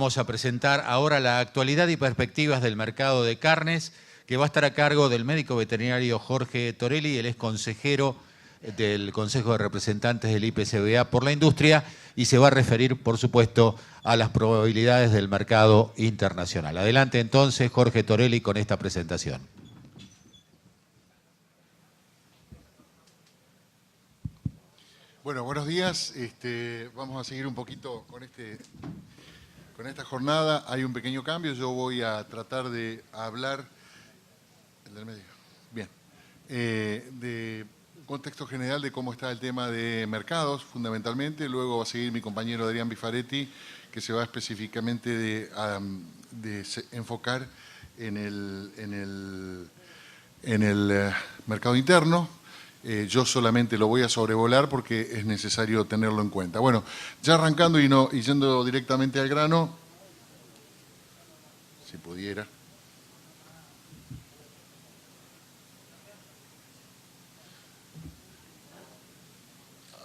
Vamos a presentar ahora la actualidad y perspectivas del mercado de carnes, que va a estar a cargo del médico veterinario Jorge Torelli. Él es consejero del Consejo de Representantes del IPCBA por la industria y se va a referir, por supuesto, a las probabilidades del mercado internacional. Adelante entonces, Jorge Torelli, con esta presentación. Bueno, buenos días. Vamos a seguir un poquito con esta jornada. Hay un pequeño cambio. Yo voy a tratar de hablar, el del medio, bien, de un contexto general de cómo está el tema de mercados, fundamentalmente. Luego va a seguir mi compañero Adrián Bifaretti, que se va específicamente de enfocar en el mercado interno. Yo solamente lo voy a sobrevolar porque es necesario tenerlo en cuenta. Bueno, ya arrancando y yendo directamente al grano, si pudiera.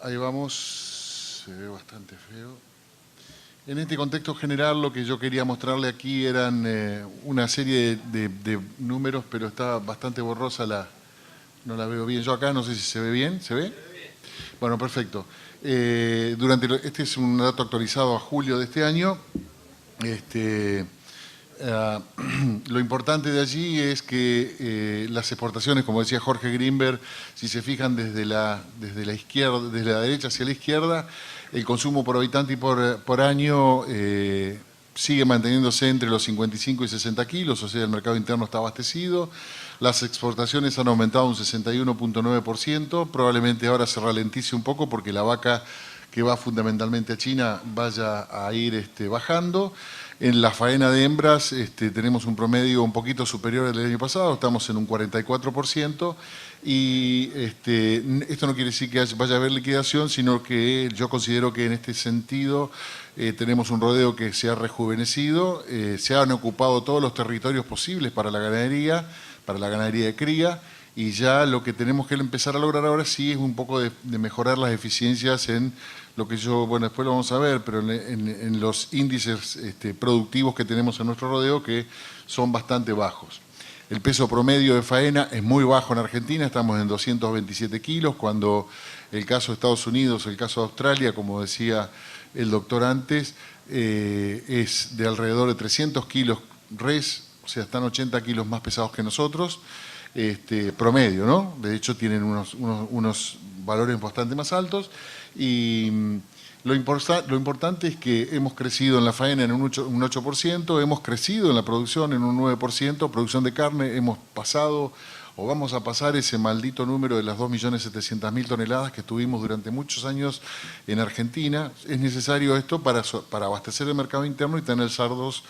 Ahí vamos, se ve bastante feo. En este contexto general lo que yo quería mostrarle aquí eran una serie de números, pero está bastante borrosa no la veo bien yo acá, no sé si se ve bien. ¿Se ve? Se ve bien. Bueno, perfecto. Este es un dato actualizado a julio de este año. Lo importante de allí es que las exportaciones, como decía Jorge Greenberg, si se fijan desde la izquierda, desde la derecha hacia la izquierda, el consumo por habitante y por año sigue manteniéndose entre los 55 y 60 kilos, o sea, el mercado interno está abastecido. Las exportaciones han aumentado un 61,9%, probablemente ahora se ralentice un poco porque la vaca que va fundamentalmente a China vaya a ir bajando. En la faena de hembras tenemos un promedio un poquito superior al del año pasado, estamos en un 44%, y esto no quiere decir que vaya a haber liquidación, sino que yo considero que en este sentido tenemos un rodeo que se ha rejuvenecido, se han ocupado todos los territorios posibles para la ganadería de cría, y ya lo que tenemos que empezar a lograr ahora sí es un poco de mejorar las eficiencias en lo que bueno, después lo vamos a ver, pero en los índices productivos que tenemos en nuestro rodeo, que son bastante bajos. El peso promedio de faena es muy bajo en Argentina, estamos en 227 kilos, cuando el caso de Estados Unidos, el caso de Australia, como decía el doctor antes, es de alrededor de 300 kilos res, o sea, están 80 kilos más pesados que nosotros, promedio, ¿no? De hecho, tienen unos valores bastante más altos, y lo importante es que hemos crecido en la faena en un 8%, hemos crecido en la producción en un 9%, producción de carne, hemos pasado o vamos a pasar ese maldito número de las 2.700.000 toneladas que tuvimos durante muchos años en Argentina. Es necesario esto para abastecer el mercado interno y tener saldos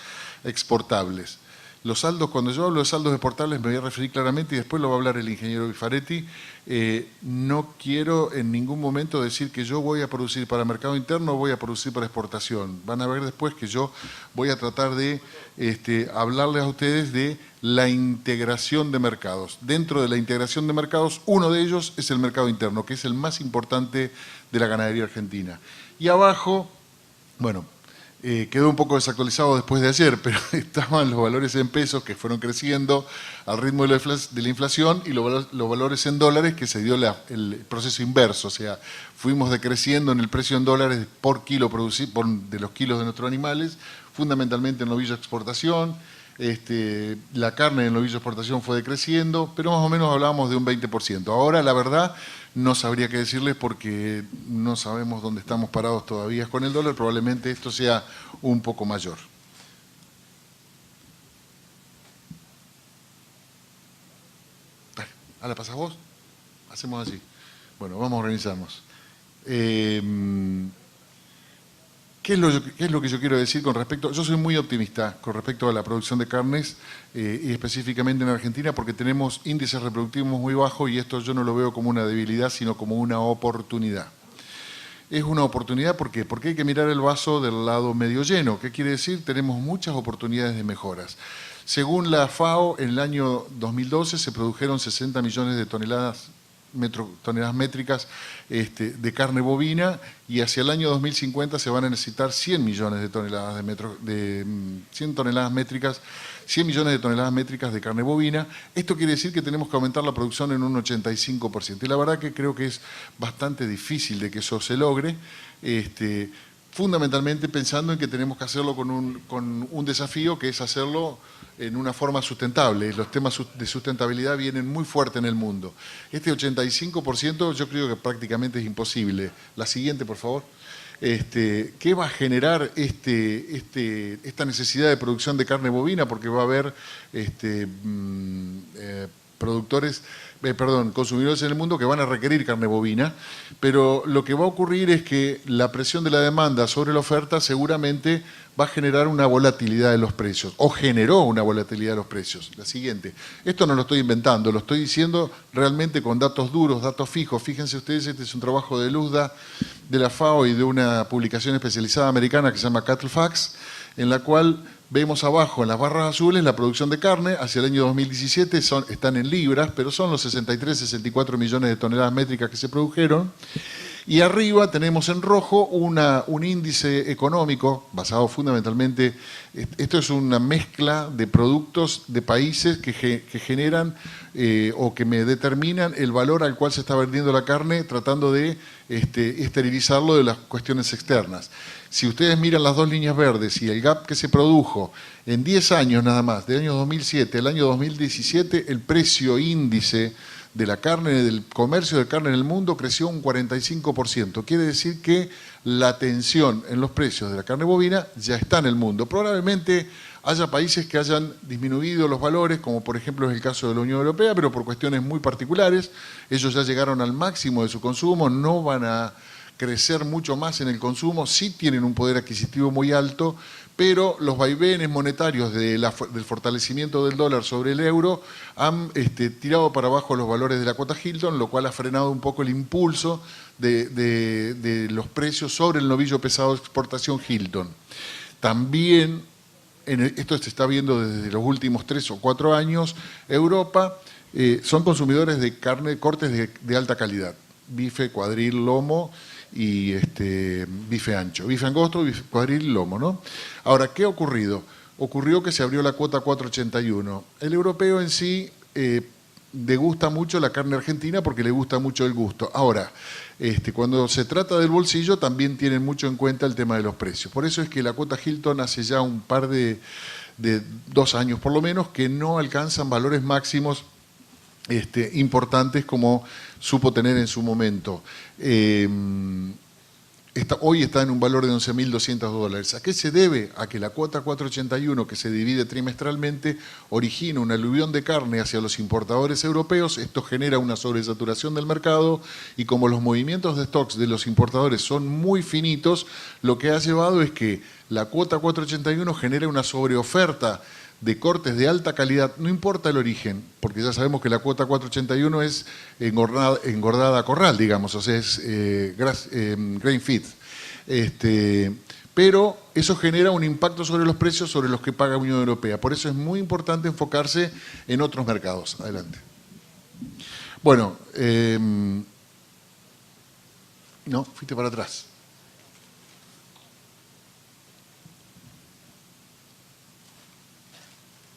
exportables. Los saldos, cuando yo hablo de saldos exportables me voy a referir claramente, y después lo va a hablar el ingeniero Bifaretti. No quiero en ningún momento decir que yo voy a producir para mercado interno o voy a producir para exportación. Van a ver después que yo voy a tratar de hablarles a ustedes de la integración de mercados. Dentro de la integración de mercados, uno de ellos es el mercado interno, que es el más importante de la ganadería argentina. Y abajo, bueno, quedó un poco desactualizado después de ayer, pero estaban los valores en pesos que fueron creciendo al ritmo de la inflación, y los valores en dólares, que se dio el proceso inverso, o sea, fuimos decreciendo en el precio en dólares por kilo producido, de los kilos de nuestros animales, fundamentalmente en novillo de exportación. La carne en novillo de exportación fue decreciendo, pero más o menos hablábamos de un 20%. Ahora, la verdad, no sabría qué decirles porque no sabemos dónde estamos parados todavía con el dólar. Probablemente esto sea un poco mayor. ¿La pasas vos? Hacemos así. Bueno, vamos a organizarnos. ¿Qué es lo que yo quiero decir con respecto? Yo soy muy optimista con respecto a la producción de carnes, y específicamente en Argentina, porque tenemos índices reproductivos muy bajos, y esto yo no lo veo como una debilidad, sino como una oportunidad. Es una oportunidad, ¿por qué? Porque hay que mirar el vaso del lado medio lleno. ¿Qué quiere decir? Tenemos muchas oportunidades de mejoras. Según la FAO, en el año 2012 se produjeron 60 millones de toneladas toneladas métricas de carne bovina, y hacia el año 2050 se van a necesitar 100 millones de toneladas 100 toneladas métricas, 100 millones de toneladas métricas de carne bovina. Esto quiere decir que tenemos que aumentar la producción en un 85%. Y la verdad que creo que es bastante difícil de que eso se logre, fundamentalmente pensando en que tenemos que hacerlo con un desafío, que es hacerlo en una forma sustentable. Los temas de sustentabilidad vienen muy fuerte en el mundo. Este 85% yo creo que prácticamente es imposible. La siguiente, por favor. ¿Qué va a generar esta necesidad de producción de carne bovina? Porque va a haber consumidores en el mundo que van a requerir carne bovina, pero lo que va a ocurrir es que la presión de la demanda sobre la oferta seguramente va a generar una volatilidad de los precios, o generó una volatilidad de los precios. La siguiente. Esto no lo estoy inventando, lo estoy diciendo realmente con datos duros, datos fijos. Fíjense ustedes, este es un trabajo de Luzda, de la FAO y de una publicación especializada americana que se llama Cattle Facts, en la cual vemos abajo en las barras azules la producción de carne hacia el año 2017, están en libras, pero son los 63, 64 millones de toneladas métricas que se produjeron. Y arriba tenemos en rojo un índice económico basado fundamentalmente, esto es una mezcla de productos de países que generan o que me determinan el valor al cual se está vendiendo la carne, tratando de esterilizarlo de las cuestiones externas. Si ustedes miran las dos líneas verdes y el gap que se produjo en 10 años nada más, del año 2007 al año 2017, el precio índice de la carne, del comercio de carne en el mundo creció un 45%. Quiere decir que la tensión en los precios de la carne bovina ya está en el mundo. Probablemente haya países que hayan disminuido los valores, como por ejemplo es el caso de la Unión Europea, pero por cuestiones muy particulares. Ellos ya llegaron al máximo de su consumo, no van a crecer mucho más en el consumo, sí tienen un poder adquisitivo muy alto, pero los vaivenes monetarios del fortalecimiento del dólar sobre el euro han tirado para abajo los valores de la cuota Hilton, lo cual ha frenado un poco el impulso de los precios sobre el novillo pesado de exportación Hilton. También, esto se está viendo desde los últimos 3 o 4 años, Europa son consumidores de carne, cortes de alta calidad, bife, cuadril, lomo, y bife ancho, bife angosto, bife cuadril y lomo, ¿no? Ahora, ¿qué ha ocurrido? Ocurrió que se abrió la cuota 481. El europeo en sí degusta mucho la carne argentina porque le gusta mucho el gusto. Ahora, cuando se trata del bolsillo también tienen mucho en cuenta el tema de los precios. Por eso es que la cuota Hilton hace ya un par de 2 años por lo menos que no alcanzan valores máximos importantes como supo tener en su momento. Hoy está en un valor de $11.200. ¿A qué se debe? A que la cuota 481, que se divide trimestralmente, origina un aluvión de carne hacia los importadores europeos. Esto genera una sobresaturación del mercado y como los movimientos de stocks de los importadores son muy finitos, lo que ha llevado es que la cuota 481 genere una sobreoferta de cortes de alta calidad, no importa el origen, porque ya sabemos que la cuota 481 es engordada a corral, digamos, o sea, es grain feed. Pero eso genera un impacto sobre los precios sobre los que paga la Unión Europea. Por eso es muy importante enfocarse en otros mercados. Adelante. Bueno, no, fuiste para atrás.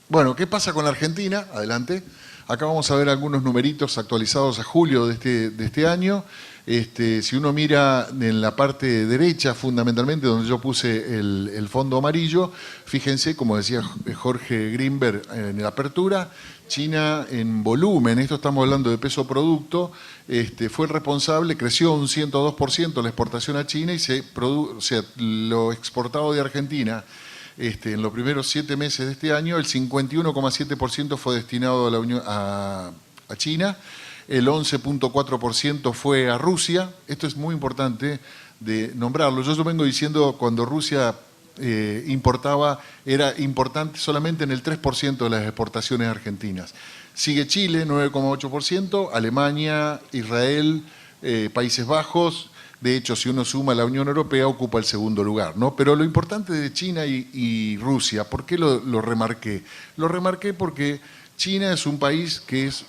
Bueno, ¿qué pasa con la Argentina? Adelante. Acá vamos a ver algunos numeritos actualizados a julio de este año. Si uno mira en la parte derecha, fundamentalmente, donde yo puse el fondo amarillo, fíjense, como decía Jorge Grimberg en la apertura, China en volumen, esto estamos hablando de peso producto, fue el responsable, creció un 102% la exportación a China y lo exportado de Argentina en los primeros 7 meses de este año, el 51,7% fue destinado a China, el 11,4% fue a Rusia. Esto es muy importante de nombrarlo. Yo vengo diciendo cuando Rusia importaba, era importante solamente en el 3% de las exportaciones argentinas. Sigue Chile, 9,8%, Alemania, Israel, Países Bajos. De hecho, si uno suma la Unión Europea, ocupa el segundo lugar, ¿no? Pero lo importante de China y Rusia, ¿por qué lo remarqué? Lo remarqué porque China es un país que es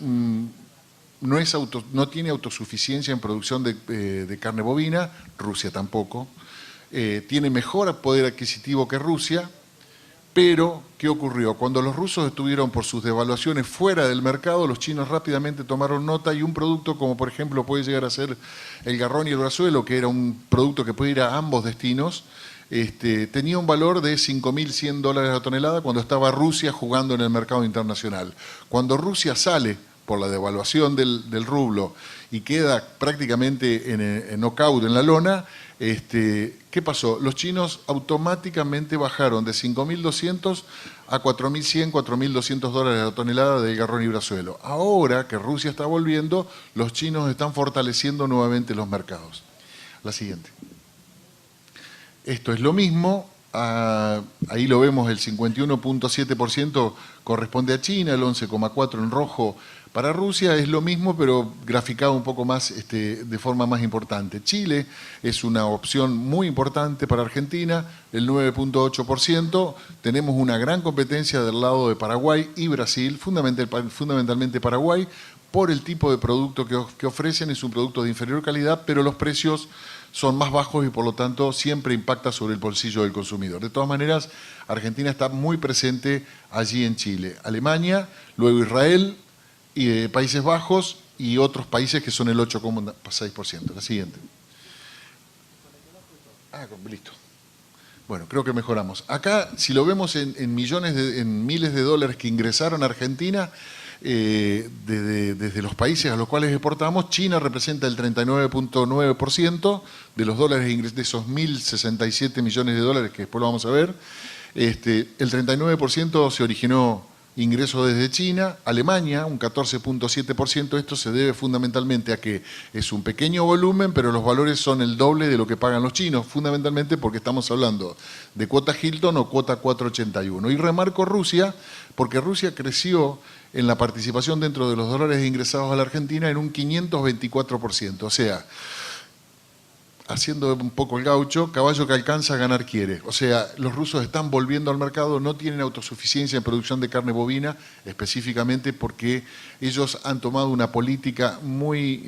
no tiene autosuficiencia en producción de carne bovina, Rusia tampoco. Tiene mejor poder adquisitivo que Rusia, pero ¿qué ocurrió? Cuando los rusos estuvieron por sus devaluaciones fuera del mercado, los chinos rápidamente tomaron nota y un producto como por ejemplo puede llegar a ser el garrón y el brazuelo, que era un producto que puede ir a ambos destinos, tenía un valor de $5.100 la tonelada cuando estaba Rusia jugando en el mercado internacional. Cuando Rusia sale por la devaluación del rublo y queda prácticamente en knockout en la lona, ¿qué pasó? Los chinos automáticamente bajaron de 5.200 a 4.100, 4.200 la tonelada de garrón y brazuelo. Ahora que Rusia está volviendo, los chinos están fortaleciendo nuevamente los mercados. La siguiente. Esto es lo mismo, ahí lo vemos, el 51.7% corresponde a China, el 11.4% en rojo para Rusia, es lo mismo pero graficado un poco más, de forma más importante. Chile es una opción muy importante para Argentina, el 9.8%, tenemos una gran competencia del lado de Paraguay y Brasil, fundamentalmente Paraguay, por el tipo de producto que ofrecen, es un producto de inferior calidad, pero los precios son más bajos y por lo tanto siempre impacta sobre el bolsillo del consumidor. De todas maneras, Argentina está muy presente allí en Chile. Alemania, luego Israel, y Países Bajos y otros países que son el 8,6%. La siguiente. Listo. Bueno, creo que mejoramos. Acá, si lo vemos en miles de dólares que ingresaron a Argentina, desde los países a los cuales exportamos, China representa el 39.9% de los dólares, de esos 1.067 millones de dólares que después lo vamos a ver. El 39% se originó ingresos desde China, Alemania un 14.7%, esto se debe fundamentalmente a que es un pequeño volumen, pero los valores son el doble de lo que pagan los chinos, fundamentalmente porque estamos hablando de cuota Hilton o cuota 481. Y remarco Rusia, porque Rusia creció en la participación dentro de los dólares ingresados a la Argentina en un 524%, o sea, haciendo un poco el gaucho, caballo que alcanza, ganar quiere. O sea, los rusos están volviendo al mercado, no tienen autosuficiencia en producción de carne bovina, específicamente porque ellos han tomado una política muy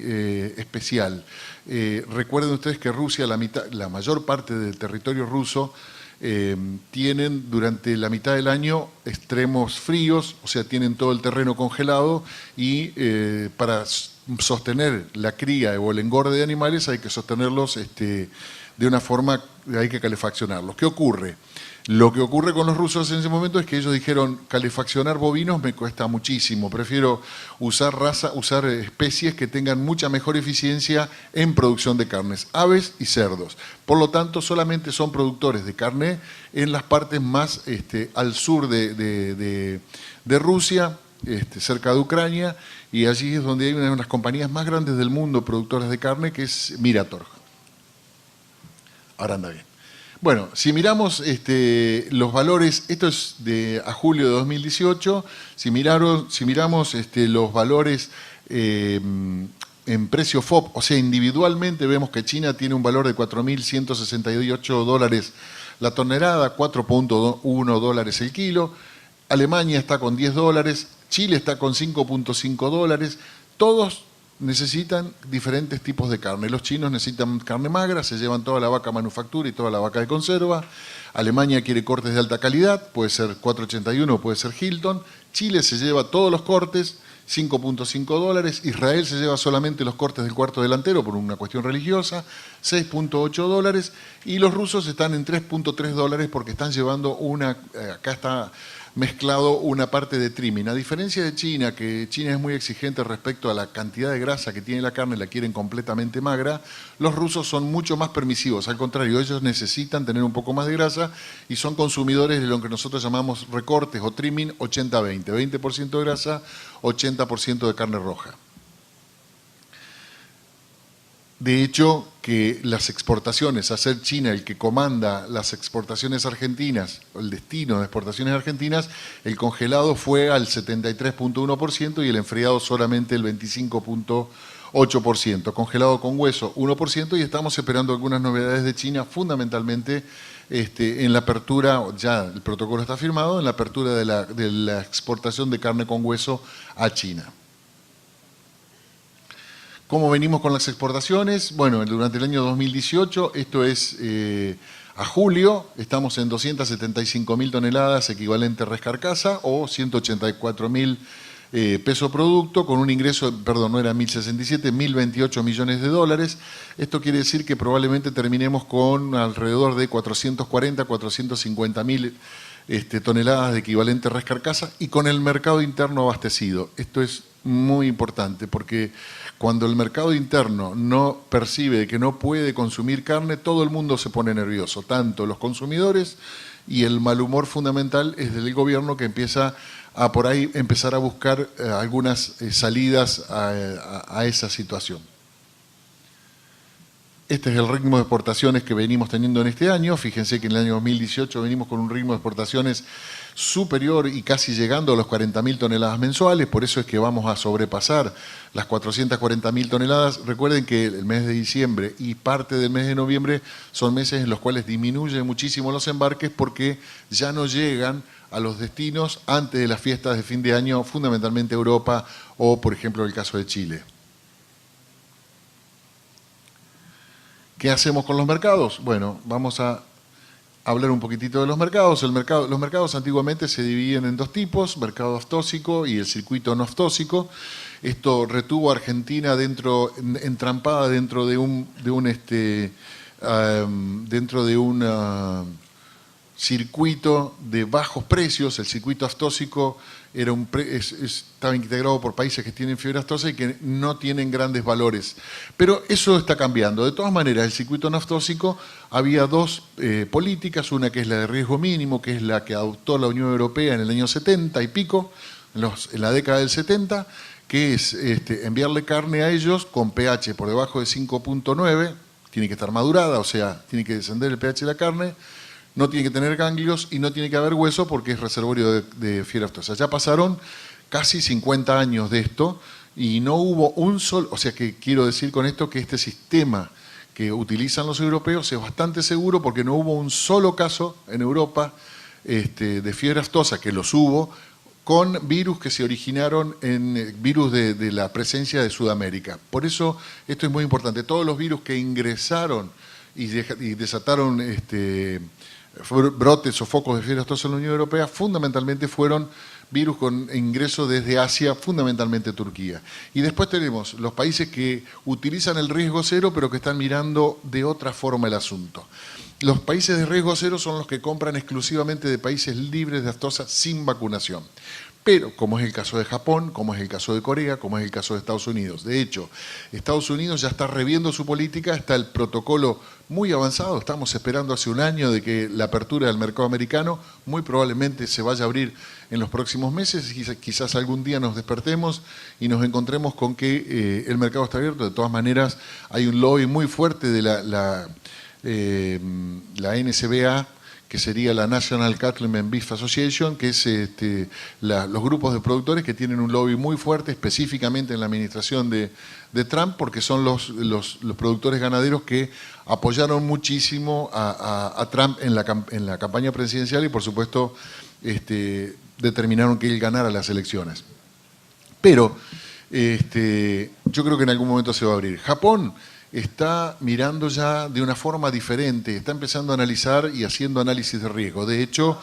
especial. Recuerden ustedes que Rusia, la mayor parte del territorio ruso, tienen durante la mitad del año extremos fríos, o sea, tienen todo el terreno congelado y para sostener la cría o el engorde de animales hay que sostenerlos de una forma, hay que calefaccionarlos. ¿Qué ocurre? Lo que ocurre con los rusos en ese momento es que ellos dijeron, calefaccionar bovinos me cuesta muchísimo, prefiero usar especies que tengan mucha mejor eficiencia en producción de carnes, aves y cerdos. Por lo tanto, solamente son productores de carne en las partes más al sur de Rusia, cerca de Ucrania, y allí es donde hay una de las compañías más grandes del mundo productoras de carne, que es Mirator. Ahora anda bien. Bueno, si miramos los valores, esto es a julio de 2018, si miramos los valores en precio FOB, o sea, individualmente vemos que China tiene un valor de 4.168 dólares la tonelada, 4.1 dólares el kilo, Alemania está con 10 dólares, Chile está con 5.5 dólares, todos necesitan diferentes tipos de carne. Los chinos necesitan carne magra, se llevan toda la vaca manufactura y toda la vaca de conserva. Alemania quiere cortes de alta calidad, puede ser 481, puede ser Hilton. Chile se lleva todos los cortes, 5.5 dólares. Israel se lleva solamente los cortes del cuarto delantero por una cuestión religiosa, 6.8 dólares. Y los rusos están en 3.3 dólares porque están llevando acá está mezclado una parte de trimming. A diferencia de China, que China es muy exigente respecto a la cantidad de grasa que tiene la carne, la quieren completamente magra, los rusos son mucho más permisivos. Al contrario, ellos necesitan tener un poco más de grasa y son consumidores de lo que nosotros llamamos recortes o trimming 80-20. 20% de grasa, 80% de carne roja. De hecho, que las exportaciones, a ser China el que comanda las exportaciones argentinas, o el destino de exportaciones argentinas, el congelado fue al 73.1% y el enfriado solamente el 25.8%. Congelado con hueso 1% y estamos esperando algunas novedades de China, fundamentalmente en la apertura, ya el protocolo está firmado, en la apertura de la exportación de carne con hueso a China. ¿Cómo venimos con las exportaciones? Bueno, durante el año 2018, esto es a julio, estamos en 275.000 toneladas equivalente res carcasa o 184.000 peso producto, con un ingreso, perdón, no era 1.067, 1.028 millones de dólares. Esto quiere decir que probablemente terminemos con alrededor de 440, 450.000 toneladas de equivalente res carcasa y con el mercado interno abastecido. Esto es muy importante porque cuando el mercado interno no percibe que no puede consumir carne, todo el mundo se pone nervioso, tanto los consumidores, y el mal humor fundamental es del gobierno, que empieza a por ahí empezar a buscar algunas salidas a esa situación. Este es el ritmo de exportaciones que venimos teniendo en este año. Fíjense que en el año 2018 venimos con un ritmo de exportaciones superior y casi llegando a los 40.000 toneladas mensuales, por eso es que vamos a sobrepasar las 440.000 toneladas. Recuerden que el mes de diciembre y parte del mes de noviembre son meses en los cuales disminuyen muchísimo los embarques porque ya no llegan a los destinos antes de las fiestas de fin de año, fundamentalmente Europa o, por ejemplo, el caso de Chile. ¿Qué hacemos con los mercados? Bueno, vamos a hablar un poquitito de los mercados. Los mercados antiguamente se dividían en dos tipos, mercado aftóxico y el circuito no aftóxico. Esto retuvo a Argentina entrampada dentro de un circuito de bajos precios. El circuito aftóxico estaba integrado por países que tienen fiebre aftosa y que no tienen grandes valores. Pero eso está cambiando. De todas maneras, el circuito no aftóxico había dos políticas, una que es la de riesgo mínimo, que es la que adoptó la Unión Europea en el año 70 y pico, en la década del 70, que es enviarle carne a ellos con pH por debajo de 5.9, tiene que estar madurada, o sea, tiene que descender el pH de la carne, no tiene que tener ganglios y no tiene que haber hueso porque es reservorio de fiebre aftosa. Ya pasaron casi 50 años de esto y no hubo un solo, o sea que quiero decir con esto que este sistema que utilizan los europeos es bastante seguro porque no hubo un solo caso en Europa de fiebre aftosa, que los hubo, con virus que se originaron en virus de la presencia de Sudamérica. Por eso esto es muy importante. Todos los virus que ingresaron y desataron brotes o focos de fiebre aftosa en la Unión Europea, fundamentalmente fueron virus con ingreso desde Asia, fundamentalmente Turquía. Y después tenemos los países que utilizan el riesgo cero, pero que están mirando de otra forma el asunto. Los países de riesgo cero son los que compran exclusivamente de países libres de aftosa sin vacunación. Pero, como es el caso de Japón, como es el caso de Corea, como es el caso de Estados Unidos. De hecho, Estados Unidos ya está reviendo su política, está el protocolo muy avanzado. Estamos esperando hace un año de que la apertura del mercado americano muy probablemente se vaya a abrir en los próximos meses. Quizás algún día nos despertemos y nos encontremos con que el mercado está abierto. De todas maneras, hay un lobby muy fuerte de la NCBA, que sería la National Cattlemen Beef Association, que es los grupos de productores que tienen un lobby muy fuerte, específicamente en la administración de Trump, porque son los productores ganaderos que apoyaron muchísimo a Trump en la campaña presidencial y, por supuesto, determinaron que él ganara las elecciones. Pero yo creo que en algún momento se va a abrir. Japón está mirando ya de una forma diferente, está empezando a analizar y haciendo análisis de riesgo. De hecho,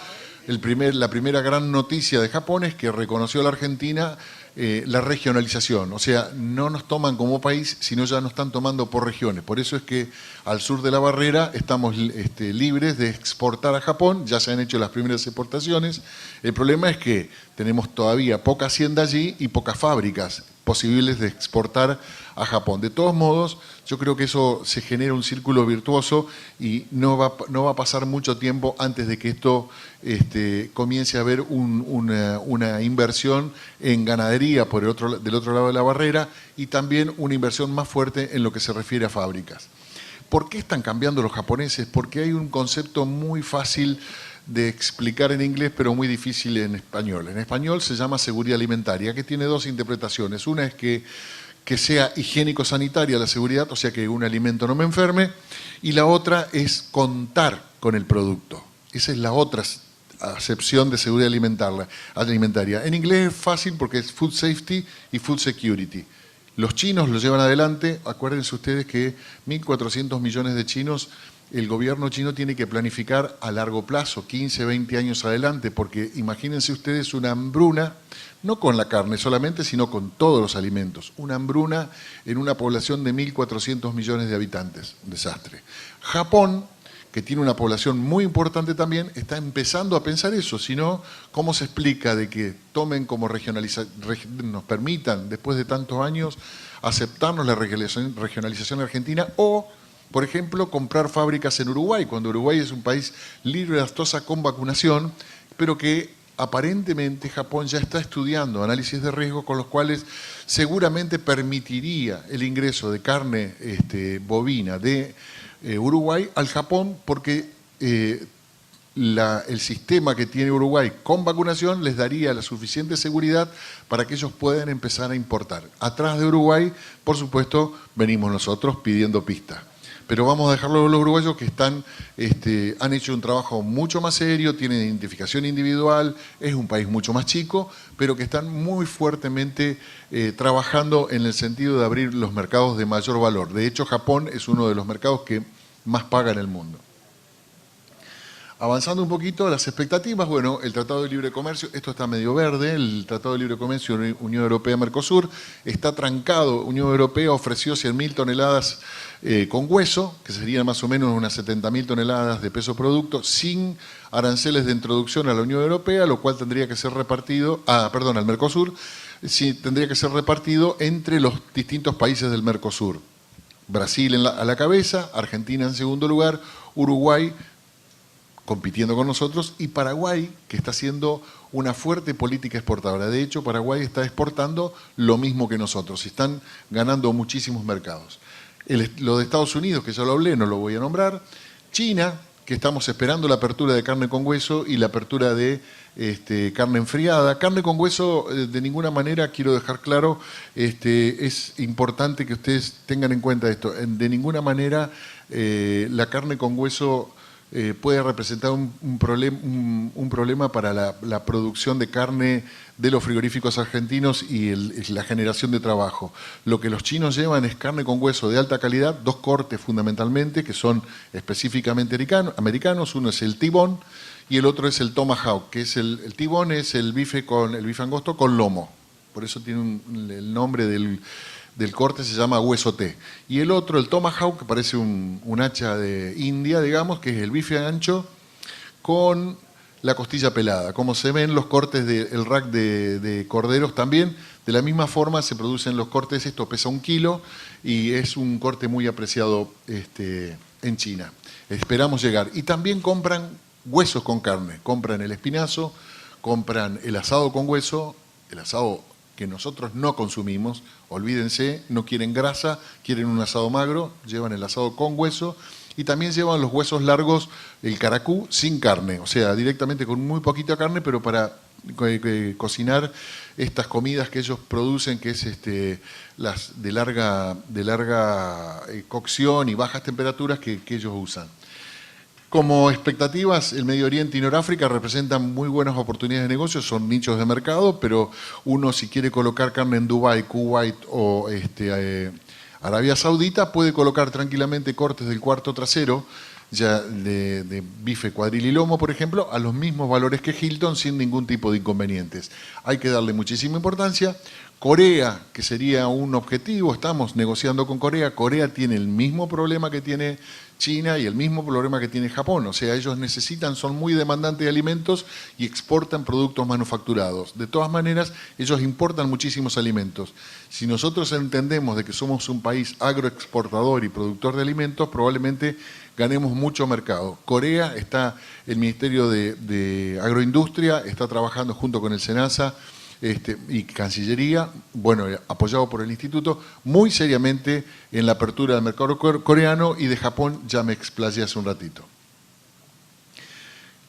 la primera gran noticia de Japón es que reconoció a la Argentina la regionalización. O sea, no nos toman como país, sino ya nos están tomando por regiones. Por eso es que al sur de la barrera estamos libres de exportar a Japón, ya se han hecho las primeras exportaciones. El problema es que tenemos todavía poca hacienda allí y pocas fábricas posibles de exportar a Japón. De todos modos, yo creo que eso se genera un círculo virtuoso y no va a pasar mucho tiempo antes de que esto comience a haber una inversión en ganadería del otro lado de la barrera y también una inversión más fuerte en lo que se refiere a fábricas. ¿Por qué están cambiando los japoneses? Porque hay un concepto muy fácil de explicar en inglés, pero muy difícil en español. En español se llama seguridad alimentaria, que tiene dos interpretaciones. Una es que sea higiénico-sanitaria la seguridad, o sea que un alimento no me enferme, y la otra es contar con el producto. Esa es la otra acepción de seguridad alimentaria. En inglés es fácil porque es food safety y food security. Los chinos lo llevan adelante. Acuérdense ustedes que 1.400 millones de chinos, el gobierno chino tiene que planificar a largo plazo, 15, 20 años adelante, porque imagínense ustedes una hambruna, no con la carne solamente, sino con todos los alimentos. Una hambruna en una población de 1.400 millones de habitantes. Un desastre. Japón, que tiene una población muy importante también, está empezando a pensar eso. Si no, ¿cómo se explica de que tomen como nos permitan, después de tantos años, aceptarnos la regionalización argentina o, por ejemplo, comprar fábricas en Uruguay, cuando Uruguay es un país libre de aftosa con vacunación, pero que aparentemente Japón ya está estudiando análisis de riesgo con los cuales seguramente permitiría el ingreso de carne bovina de Uruguay al Japón, porque el sistema que tiene Uruguay con vacunación les daría la suficiente seguridad para que ellos puedan empezar a importar. Atrás de Uruguay, por supuesto, venimos nosotros pidiendo pista. Pero vamos a dejarlo a los uruguayos que han hecho un trabajo mucho más serio, tienen identificación individual, es un país mucho más chico, pero que están muy fuertemente trabajando en el sentido de abrir los mercados de mayor valor. De hecho, Japón es uno de los mercados que más paga en el mundo. Avanzando un poquito, las expectativas, bueno, el Tratado de Libre Comercio, esto está medio verde, el Tratado de Libre Comercio Unión Europea-Mercosur está trancado. Unión Europea ofreció 100.000 toneladas con hueso, que serían más o menos unas 70.000 toneladas de peso producto, sin aranceles de introducción a la Unión Europea, lo cual tendría que ser repartido, al Mercosur, sí, tendría que ser repartido entre los distintos países del Mercosur. Brasil a la cabeza, Argentina en segundo lugar, Uruguay compitiendo con nosotros, y Paraguay, que está haciendo una fuerte política exportadora. De hecho, Paraguay está exportando lo mismo que nosotros, y están ganando muchísimos mercados. Lo de Estados Unidos, que ya lo hablé, no lo voy a nombrar. China, que estamos esperando la apertura de carne con hueso y la apertura de carne enfriada. Carne con hueso, de ninguna manera, quiero dejar claro, es importante que ustedes tengan en cuenta esto, de ninguna manera la carne con hueso puede representar un problema para la producción de carne de los frigoríficos argentinos y la generación de trabajo. Lo que los chinos llevan es carne con hueso de alta calidad, 2 cortes fundamentalmente, que son específicamente americanos. Uno es el T-bone y el otro es el Tomahawk, que es el T-bone es el bife angosto con lomo. Por eso tiene el nombre del corte, se llama hueso T. Y el otro, el Tomahawk, que parece un hacha de India, digamos, que es el bife ancho con la costilla pelada. Como se ven los cortes del rack de corderos también, de la misma forma se producen los cortes. Esto pesa 1 kilo y es un corte muy apreciado en China. Esperamos llegar. Y también compran huesos con carne. Compran el espinazo, compran el asado con hueso, el asado que nosotros no consumimos, olvídense, no quieren grasa, quieren un asado magro, llevan el asado con hueso y también llevan los huesos largos, el caracú, sin carne, o sea, directamente con muy poquita carne, pero para cocinar estas comidas que ellos producen, que es las de larga cocción y bajas temperaturas que ellos usan. Como expectativas, el Medio Oriente y Noráfrica representan muy buenas oportunidades de negocio, son nichos de mercado, pero uno si quiere colocar carne en Dubái, Kuwait o Arabia Saudita, puede colocar tranquilamente cortes del cuarto trasero, ya de bife, cuadril y lomo, por ejemplo, a los mismos valores que Hilton sin ningún tipo de inconvenientes. Hay que darle muchísima importancia. Corea, que sería un objetivo, estamos negociando con Corea. Corea tiene el mismo problema que tiene China y el mismo problema que tiene Japón. O sea, ellos son muy demandantes de alimentos y exportan productos manufacturados. De todas maneras, ellos importan muchísimos alimentos. Si nosotros entendemos de que somos un país agroexportador y productor de alimentos, probablemente ganemos mucho mercado. Corea el Ministerio de Agroindustria está trabajando junto con el SENASA y Cancillería, bueno, apoyado por el Instituto, muy seriamente en la apertura del mercado coreano, y de Japón ya me explayé hace un ratito.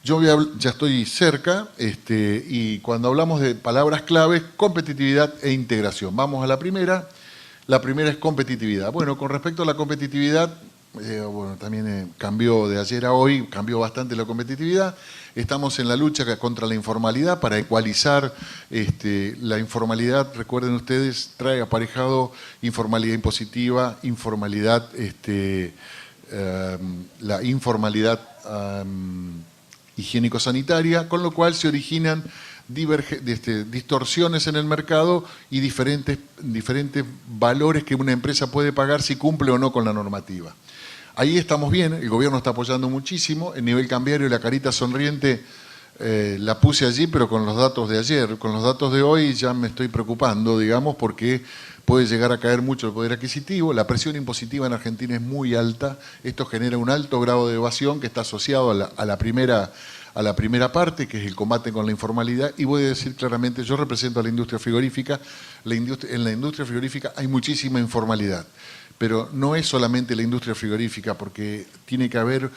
Yo ya estoy cerca y cuando hablamos de palabras claves, competitividad e integración. Vamos a la primera. La primera es competitividad. Bueno, con respecto a la competitividad, bueno, también cambió de ayer a hoy, cambió bastante la competitividad. Estamos en la lucha contra la informalidad para ecualizar la informalidad. Recuerden ustedes, trae aparejado informalidad impositiva, informalidad, la informalidad higiénico-sanitaria, con lo cual se originan distorsiones en el mercado y diferentes valores que una empresa puede pagar si cumple o no con la normativa. Ahí estamos bien, el gobierno está apoyando muchísimo, el nivel cambiario y la carita sonriente la puse allí, pero con los datos de ayer. Con los datos de hoy ya me estoy preocupando, digamos, porque puede llegar a caer mucho el poder adquisitivo. La presión impositiva en Argentina es muy alta. Esto genera un alto grado de evasión que está asociado a la primera parte, que es el combate con la informalidad. Y voy a decir claramente, yo represento a la industria frigorífica. En la industria frigorífica hay muchísima informalidad. Pero no es solamente la industria frigorífica, porque tiene que haber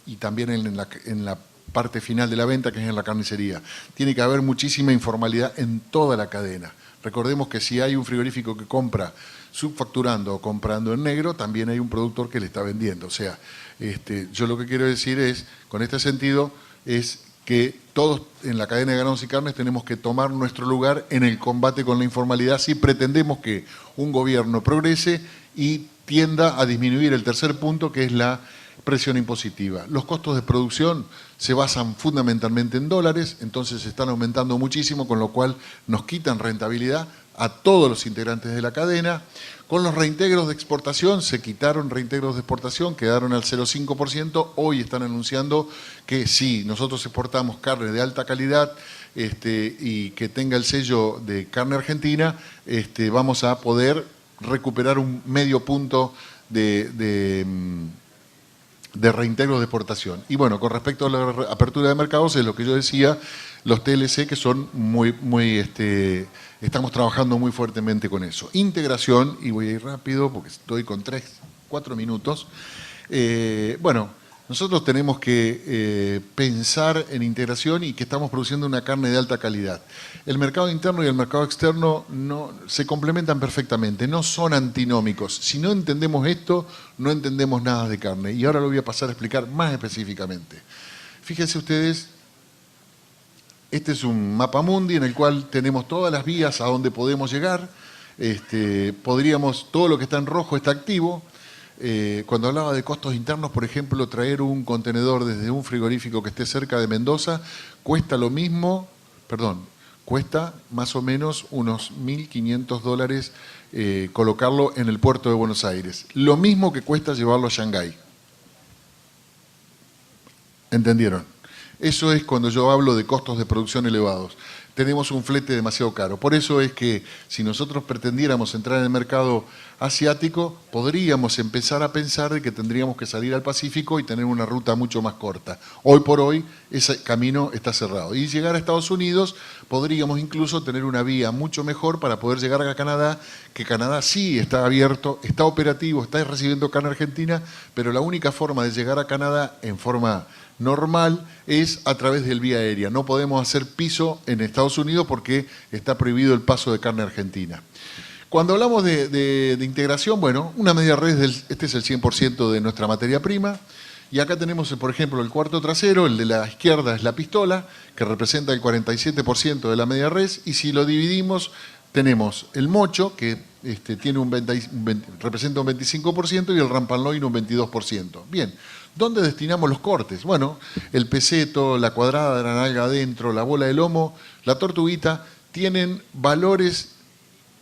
y también en la parte final de la venta, que es en la carnicería. Tiene que haber muchísima informalidad en toda la cadena. Recordemos que si hay un frigorífico que compra subfacturando o comprando en negro, también hay un productor que le está vendiendo. O sea, yo lo que quiero decir es, con este sentido, es que todos en la cadena de granos y carnes tenemos que tomar nuestro lugar en el combate con la informalidad si pretendemos que un gobierno progrese y tienda a disminuir el tercer punto, que es la presión impositiva. Los costos de producción se basan fundamentalmente en dólares, entonces están aumentando muchísimo, con lo cual nos quitan rentabilidad a todos los integrantes de la cadena. Con los reintegros de exportación, se quitaron reintegros de exportación, quedaron al 0,5%. Hoy están anunciando que si nosotros exportamos carne de alta calidad y que tenga el sello de carne argentina, vamos a poder recuperar un medio punto de reintegros de exportación. Y bueno, con respecto a la apertura de mercados, es lo que yo decía, los TLC que son estamos trabajando muy fuertemente con eso. Integración, y voy a ir rápido porque estoy con 4 minutos. Bueno, nosotros tenemos que pensar en integración y que estamos produciendo una carne de alta calidad. El mercado interno y el mercado externo se complementan perfectamente, no son antinómicos. Si no entendemos esto, no entendemos nada de carne. Y ahora lo voy a pasar a explicar más específicamente. Fíjense ustedes, este es un mapa mundi en el cual tenemos todas las vías a donde podemos llegar. Todo lo que está en rojo está activo. Cuando hablaba de costos internos, por ejemplo, traer un contenedor desde un frigorífico que esté cerca de Mendoza cuesta lo mismo, cuesta más o menos unos $1.500 colocarlo en el puerto de Buenos Aires. Lo mismo que cuesta llevarlo a Shanghái. ¿Entendieron? Eso es cuando yo hablo de costos de producción elevados. Tenemos un flete demasiado caro. Por eso es que si nosotros pretendiéramos entrar en el mercado asiático, podríamos empezar a pensar de que tendríamos que salir al Pacífico y tener una ruta mucho más corta. Hoy por hoy ese camino está cerrado. Y llegar a Estados Unidos podríamos incluso tener una vía mucho mejor para poder llegar a Canadá, que Canadá sí está abierto, está operativo, está recibiendo carne argentina, pero la única forma de llegar a Canadá en forma normal es a través del vía aérea. No podemos hacer piso en Estados Unidos porque está prohibido el paso de carne argentina. Cuando hablamos de integración, bueno, una media red, este es el 100% de nuestra materia prima. Y acá tenemos, por ejemplo, el cuarto trasero, el de la izquierda es la pistola, que representa el 47% de la media res. Y si lo dividimos, tenemos el mocho, que representa un 25%, y el rampanloin un 22%. Bien. ¿Dónde destinamos los cortes? Bueno, el peseto, la cuadrada de la nalga adentro, la bola de lomo, la tortuguita, tienen valores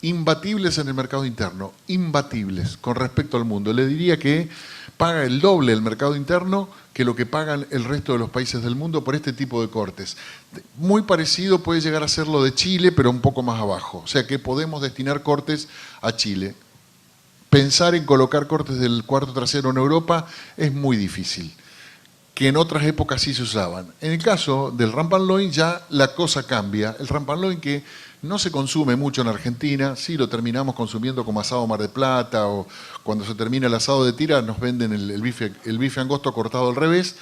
imbatibles en el mercado interno, imbatibles con respecto al mundo. Le diría que paga el doble el mercado interno que lo que pagan el resto de los países del mundo por este tipo de cortes. Muy parecido puede llegar a ser lo de Chile, pero un poco más abajo. O sea que podemos destinar cortes a Chile. Pensar en colocar cortes del cuarto trasero en Europa es muy difícil, que en otras épocas sí se usaban. En el caso del rampanloin ya la cosa cambia. El rampanloin, que no se consume mucho en Argentina, sí lo terminamos consumiendo como asado Mar del Plata, o cuando se termina el asado de tira nos venden el bife angosto cortado al revés.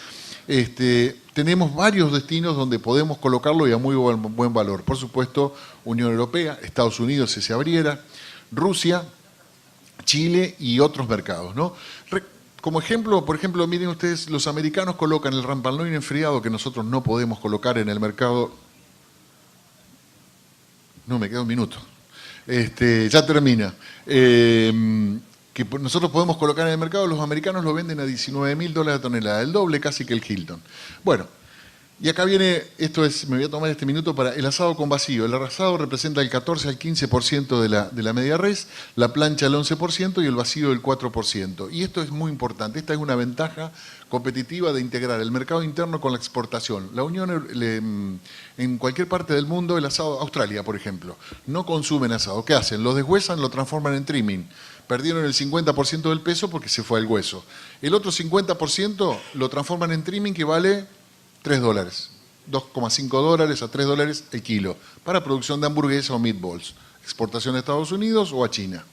Tenemos varios destinos donde podemos colocarlo y a muy buen valor. Por supuesto, Unión Europea, Estados Unidos si se abriera, Rusia. Chile y otros mercados, ¿no? Como ejemplo, por ejemplo, miren ustedes, los americanos colocan el Ramba al loin enfriado que nosotros no podemos colocar en el mercado. No, me queda un minuto. Ya termina. Que nosotros podemos colocar en el mercado, los americanos lo venden a $19.000 la tonelada, el doble casi que el Hilton. Bueno, y acá viene, me voy a tomar este minuto para el asado con vacío. El asado representa el 14 al 15% de la media res, la plancha el 11% y el vacío el 4%. Y esto es muy importante, esta es una ventaja competitiva de integrar el mercado interno con la exportación. La Unión, en cualquier parte del mundo, el asado, Australia por ejemplo, no consumen asado. ¿Qué hacen? Lo deshuesan, lo transforman en trimming. Perdieron el 50% del peso porque se fue al hueso. El otro 50% lo transforman en trimming que vale $3, $2,5 a $3 el kilo, para producción de hamburguesas o meatballs, exportación a Estados Unidos o a China.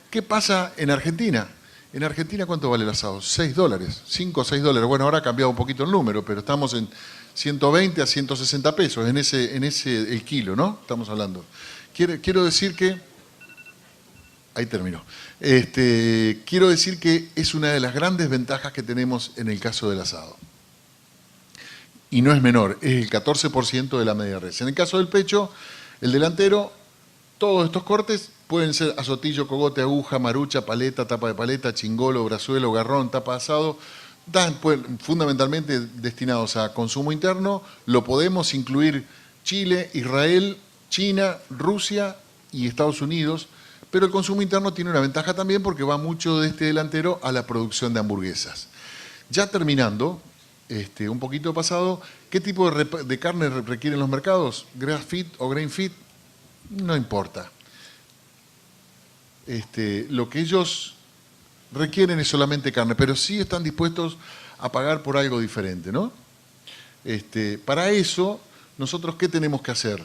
¿Qué pasa en Argentina? En Argentina, ¿cuánto vale el asado? $6, $5 o $6. Bueno, ahora ha cambiado un poquito el número, pero estamos en 120 a 160 pesos, en ese el kilo, ¿no? Estamos hablando. Quiero decir que... Ahí terminó. Quiero decir que es una de las grandes ventajas que tenemos en el caso del asado. Y no es menor, es el 14% de la media res. En el caso del pecho, el delantero, todos estos cortes pueden ser azotillo, cogote, aguja, marucha, paleta, tapa de paleta, chingolo, brazuelo, garrón, tapa de asado, fundamentalmente destinados a consumo interno. Lo podemos incluir Chile, Israel, China, Rusia y Estados Unidos, pero el consumo interno tiene una ventaja también porque va mucho de este delantero a la producción de hamburguesas. Ya terminando, un poquito pasado, ¿qué tipo de carne requieren los mercados? ¿Grass feed o grain feed? No importa. Lo que ellos requieren es solamente carne, pero sí están dispuestos a pagar por algo diferente, ¿no? Para eso, nosotros, ¿qué tenemos que hacer?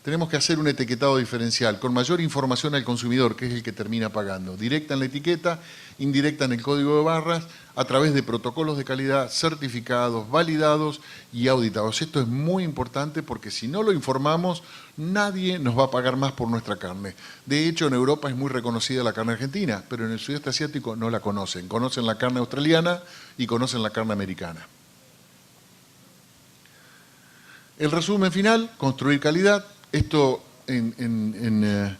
Tenemos que hacer un etiquetado diferencial, con mayor información al consumidor, que es el que termina pagando. Directa en la etiqueta, indirecta en el código de barras, a través de protocolos de calidad certificados, validados y auditados. Esto es muy importante porque si no lo informamos, nadie nos va a pagar más por nuestra carne. De hecho, en Europa es muy reconocida la carne argentina, pero en el sudeste asiático no la conocen. Conocen la carne australiana y conocen la carne americana. El resumen final, construir calidad. Esto en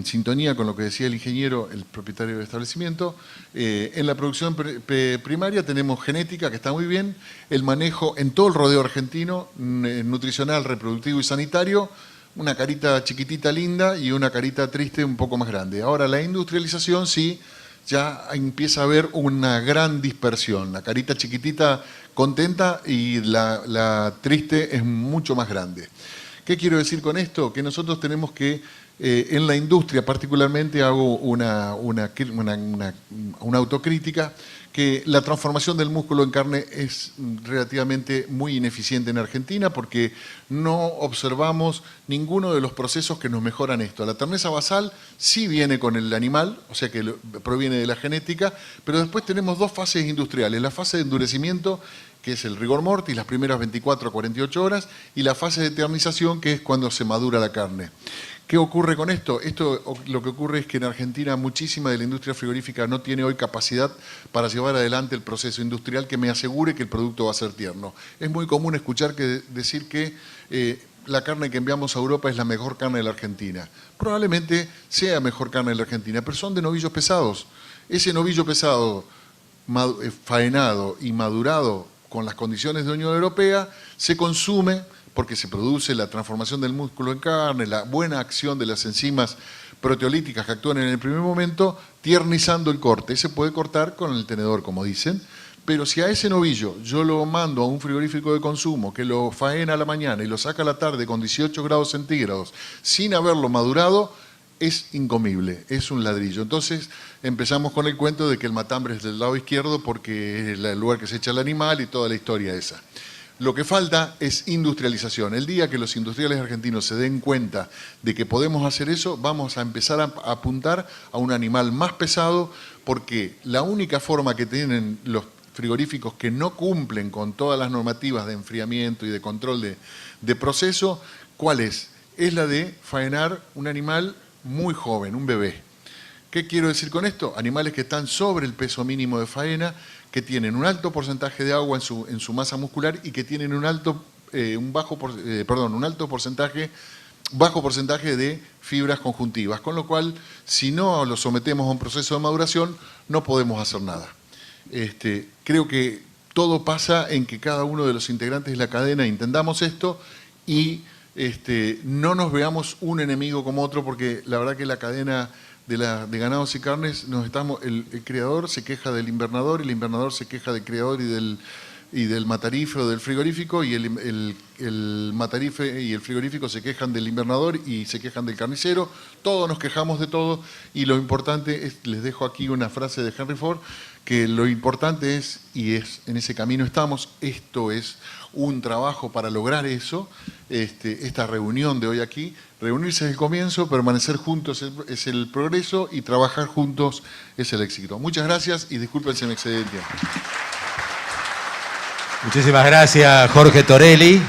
sintonía con lo que decía el ingeniero, el propietario del establecimiento. En la producción primaria tenemos genética, que está muy bien, el manejo en todo el rodeo argentino, nutricional, reproductivo y sanitario, una carita chiquitita linda y una carita triste un poco más grande. Ahora la industrialización sí, ya empieza a haber una gran dispersión. La carita chiquitita contenta y la triste es mucho más grande. ¿Qué quiero decir con esto? Que nosotros tenemos que, en la industria particularmente, hago una autocrítica, que la transformación del músculo en carne es relativamente muy ineficiente en Argentina porque no observamos ninguno de los procesos que nos mejoran esto. La terneza basal sí viene con el animal, o sea que proviene de la genética, pero después tenemos dos fases industriales. La fase de endurecimiento, que es el rigor mortis, las primeras 24 a 48 horas, y la fase de eternización, que es cuando se madura la carne. ¿Qué ocurre con esto? Lo que ocurre es que en Argentina muchísima de la industria frigorífica no tiene hoy capacidad para llevar adelante el proceso industrial que me asegure que el producto va a ser tierno. Es muy común escuchar decir que la carne que enviamos a Europa es la mejor carne de la Argentina. Probablemente sea mejor carne de la Argentina, pero son de novillos pesados. Ese novillo pesado, faenado y madurado con las condiciones de la Unión Europea, se consume porque se produce la transformación del músculo en carne, la buena acción de las enzimas proteolíticas que actúan en el primer momento, tiernizando el corte. Se puede cortar con el tenedor, como dicen, pero si a ese novillo yo lo mando a un frigorífico de consumo que lo faena a la mañana y lo saca a la tarde con 18 grados centígrados sin haberlo madurado, es incomible, es un ladrillo. Entonces empezamos con el cuento de que el matambre es del lado izquierdo porque es el lugar que se echa el animal y toda la historia esa. Lo que falta es industrialización. El día que los industriales argentinos se den cuenta de que podemos hacer eso, vamos a empezar a apuntar a un animal más pesado, porque la única forma que tienen los frigoríficos que no cumplen con todas las normativas de enfriamiento y de control de proceso, ¿cuál es? Es la de faenar un animal muy joven, un bebé. ¿Qué quiero decir con esto? Animales que están sobre el peso mínimo de faena, que tienen un alto porcentaje de agua en su masa muscular y que tienen un bajo porcentaje de fibras conjuntivas, con lo cual, si no los sometemos a un proceso de maduración, no podemos hacer nada. Creo que todo pasa en que cada uno de los integrantes de la cadena entendamos esto y no nos veamos un enemigo como otro, porque la verdad que la cadena de ganados y carnes, el criador se queja del invernador, y el invernador se queja del criador y del matarífero, del frigorífico, y el matarífero y el frigorífico se quejan del invernador y se quejan del carnicero. Todos nos quejamos de todo, y lo importante es, les dejo aquí una frase de Henry Ford, que lo importante es, en ese camino estamos, esto es un trabajo para lograr eso, esta reunión de hoy aquí, reunirse es el comienzo, permanecer juntos es el progreso, y trabajar juntos es el éxito. Muchas gracias y disculpen si me excedí el tiempo. Muchísimas gracias, Jorge Torelli.